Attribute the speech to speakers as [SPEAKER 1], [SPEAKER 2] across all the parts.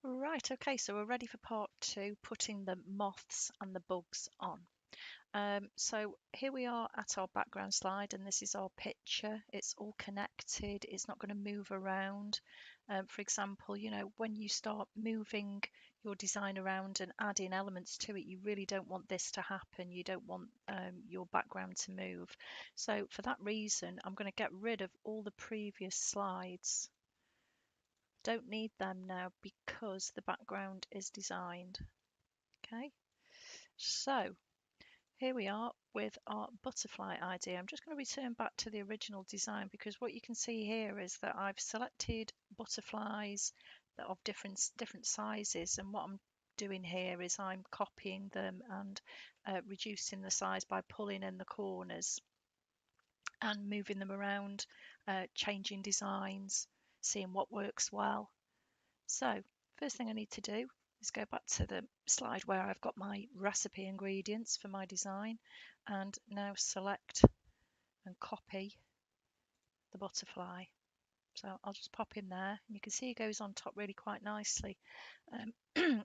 [SPEAKER 1] Right, okay, so we're ready for part two, putting the moths and the bugs on. So here we are at our background slide, and this is our picture. It's all connected, it's not going to move around. For example, when you start moving your design around and adding elements to it, you really don't want this to happen. You don't want your background to move. So for that reason, I'm going to get rid of all the previous slides. Don't need them now because the background is designed. Okay, so here we are with our butterfly idea. I'm just going to return back to the original design because what you can see here is that I've selected butterflies that are of different sizes, and what I'm doing here is I'm copying them and reducing the size by pulling in the corners and moving them around, changing designs, seeing what works well. So first thing I need to do is go back to the slide where I've got my recipe ingredients for my design, and now select and copy the butterfly. So I'll just pop in there, and you can see it goes on top really quite nicely.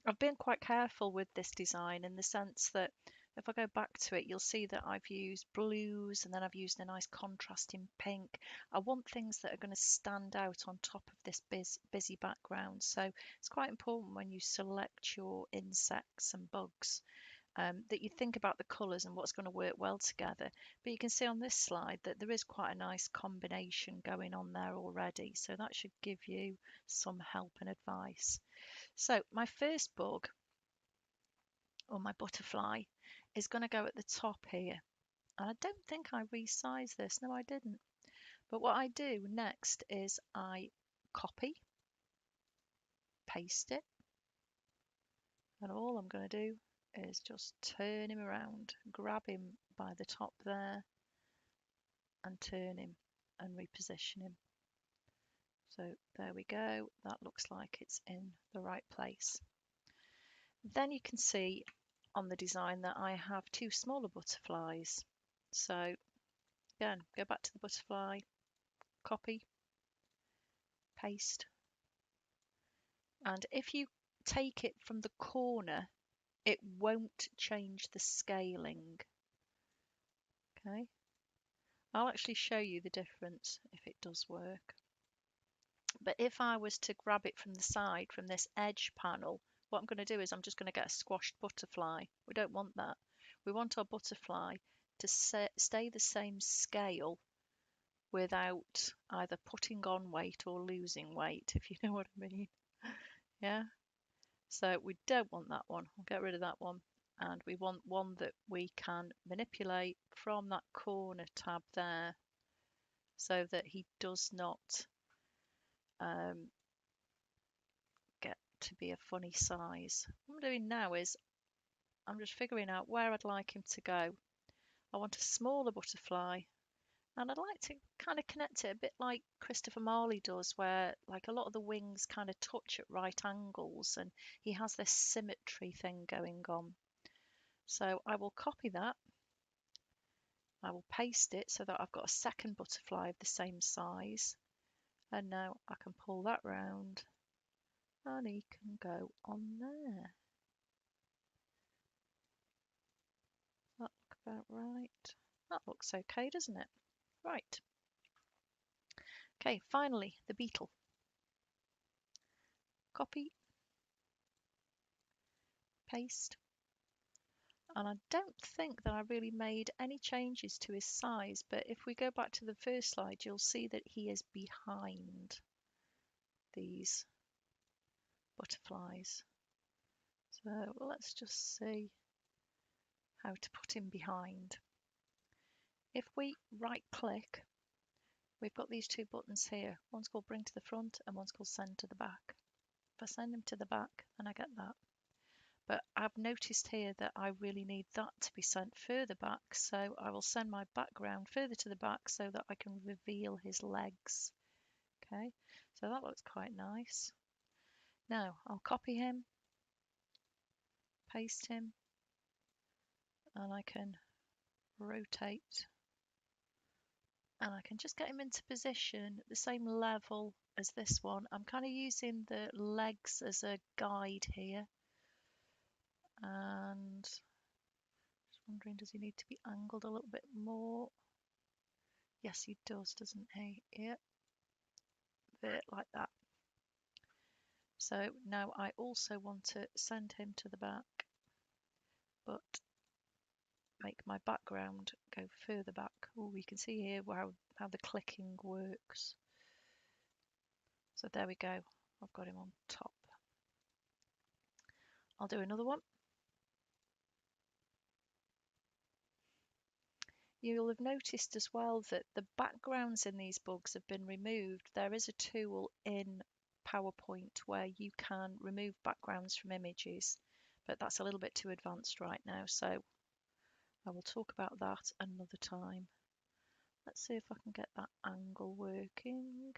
[SPEAKER 1] I've been quite careful with this design in the sense that if I go back to it, you'll see that I've used blues and then I've used a nice contrasting pink. I want things that are going to stand out on top of this busy background. So it's quite important when you select your insects and bugs that you think about the colours and what's going to work well together. But you can see on this slide that there is quite a nice combination going on there already. So that should give you some help and advice. So my first bug, or my butterfly, is going to go at the top here. And I don't think I resized this. No, I didn't. But what I do next is I copy, paste it, and all I'm going to do is just turn him around, grab him by the top there, and turn him and reposition him. So there we go. That looks like it's in the right place. Then you can see on the design that I have two smaller butterflies. So again, go back to the butterfly, copy, paste, and if you take it from the corner, it won't change the scaling. Okay, I'll actually show you the difference if it does work. But if I was to grab it from the side, from this edge panel, what I'm going to do is I'm just going to get a squashed butterfly. We don't want that. We want our butterfly to stay the same scale without either putting on weight or losing weight, if you know what I mean. Yeah, so we don't want that one. We'll get rid of that one, and we want one that we can manipulate from that corner tab there so that he does not get to be a funny size. What I'm doing now is I'm just figuring out where I'd like him to go. I want a smaller butterfly, and I'd like to kind of connect it a bit like Christopher Marley does, where like a lot of the wings kind of touch at right angles, and he has this symmetry thing going on. So I will copy that. I will paste it so that I've got a second butterfly of the same size. And now I can pull that round and he can go on there. That look about right. That looks okay, doesn't it? Right. Okay, finally, the beetle. Copy, paste. And I don't think that I really made any changes to his size, but if we go back to the first slide, you'll see that he is behind these butterflies. So let's just see how to put him behind. If we right click, we've got these two buttons here. One's called bring to the front and one's called send to the back. If I send him to the back, then I get that. But I've noticed here that I really need that to be sent further back, so I will send my background further to the back so that I can reveal his legs. Okay, so that looks quite nice. Now I'll copy him, paste him, and I can rotate and I can just get him into position at the same level as this one. I'm kind of using the legs as a guide here, and just wondering, does he need to be angled a little bit more? Yes, he does, doesn't he? Yeah, a bit like that. So now I also want to send him to the back, but make my background go further back. Oh, you can see here how the clicking works. So there we go. I've got him on top. I'll do another one. You'll have noticed as well that the backgrounds in these bugs have been removed. There is a tool in PowerPoint where you can remove backgrounds from images, but that's a little bit too advanced right now, so I will talk about that another time. Let's see if I can get that angle working.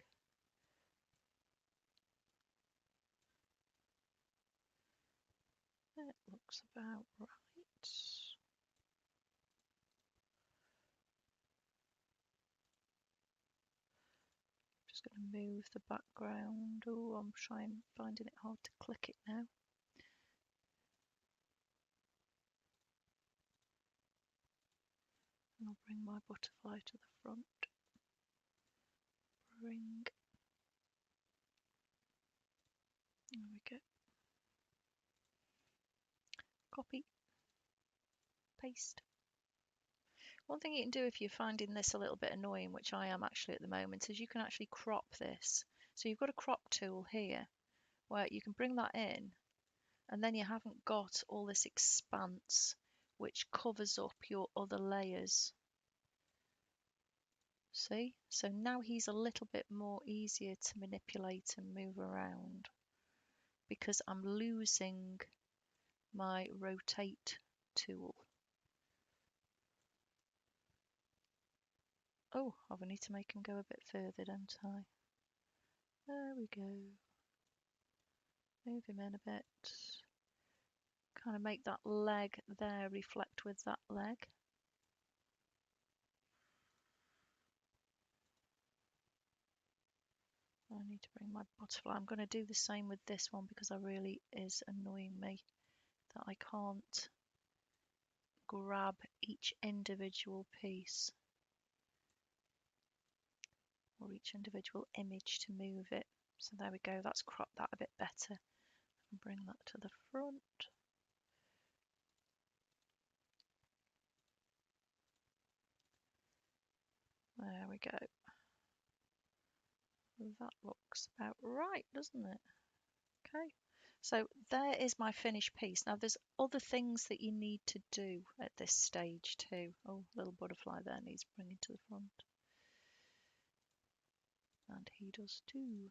[SPEAKER 1] It looks about right. Just going to move the background. Oh, I'm finding it hard to click it now. And I'll bring my butterfly to the front. Bring. There we go. Copy. Paste. One thing you can do if you're finding this a little bit annoying, which I am actually at the moment, is you can actually crop this. So you've got a crop tool here where you can bring that in, and then you haven't got all this expanse which covers up your other layers. See? So now he's a little bit more easier to manipulate and move around because I'm losing my rotate tool. Oh, I need to make him go a bit further, don't I? There we go. Move him in a bit. Kind of make that leg there reflect with that leg. I need to bring my butterfly. I'm going to do the same with this one because it really is annoying me that I can't grab each individual piece or each individual image to move it. So there we go, that's cropped that a bit better. And bring that to the front. There we go. That looks about right, doesn't it? Okay, so there is my finished piece. Now there's other things that you need to do at this stage too. Oh, little butterfly there needs bringing to the front. And he does too.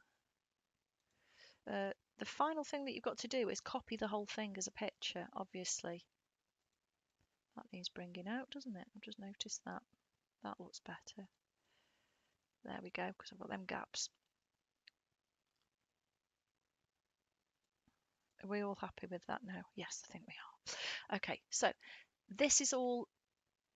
[SPEAKER 1] The final thing that you've got to do is copy the whole thing as a picture, obviously. That needs bringing out, doesn't it? I've just noticed that. That looks better. There we go, because I've got them gaps. Are we all happy with that now? Yes, I think we are. Okay, so this is all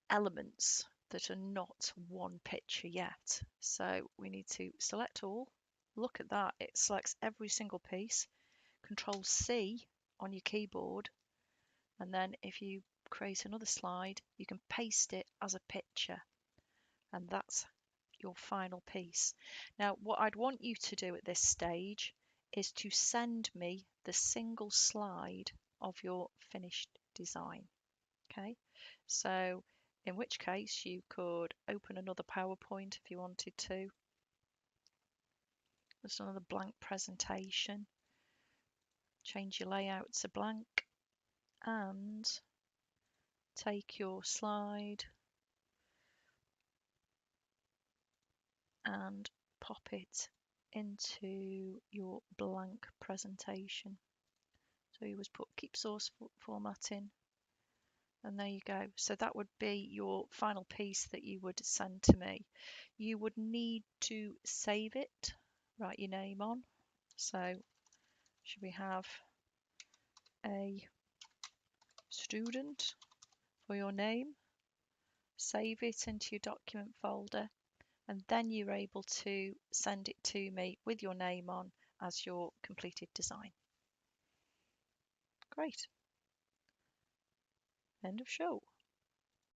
[SPEAKER 1] elements that are not one picture yet. So we need to select all. Look at that, it selects every single piece. Control C on your keyboard, and then if you create another slide, you can paste it as a picture, and that's your final piece. Now, what I'd want you to do at this stage is to send me the single slide of your finished design. Okay, so in which case you could open another PowerPoint if you wanted to. Just another blank presentation. Change your layout to blank and take your slide and pop it into your blank presentation. So you always put keep source formatting, and there you go. So that would be your final piece that you would send to me. You would need to save it, write your name on. So should we have a student for your name? Save it into your document folder, and then you're able to send it to me with your name on as your completed design. Great. End of show.